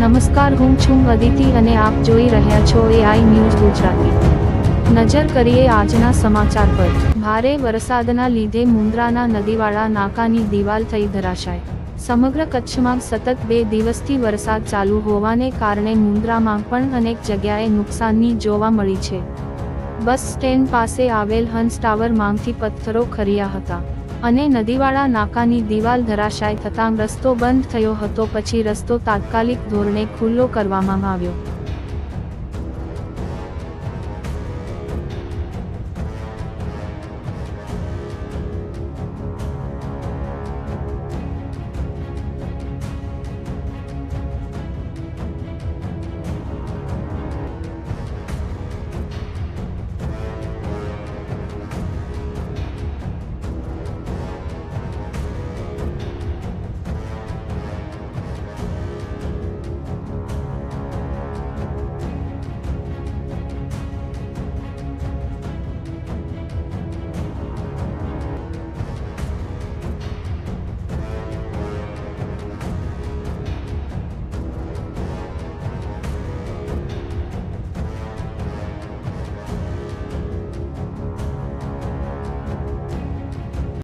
નમસ્કાર, હું છું અદિતિ અને આપ જોઈ રહ્યા છો AI ન્યૂઝ ગુજરાતી। નજર કરીએ આજના સમાચાર પર। ભારે વરસાદના લીધે મુન્દ્રાના નદીવાળા નાકાની દિવાલ થઈ ધરાશાય। સમગ્ર કચ્છમાં સતત 2 દિવસથી વરસાદ ચાલુ હોવાને કારણે મુન્દ્રામાં પણ અનેક જગ્યાએ નુકસાની જોવા મળી છે। બસ સ્ટેન્ડ પાસે આવેલ હંસ ટાવરમાંથી પથ્થરો ખર્યા હતા અને નદીવાળા નાકાની દિવાલ ધરાશાય થતાં રસ્તો બંધ થયો હતો। પછી રસ્તો તાત્કાલિક ધોરણે ખુલ્લો કરવામાં આવ્યો।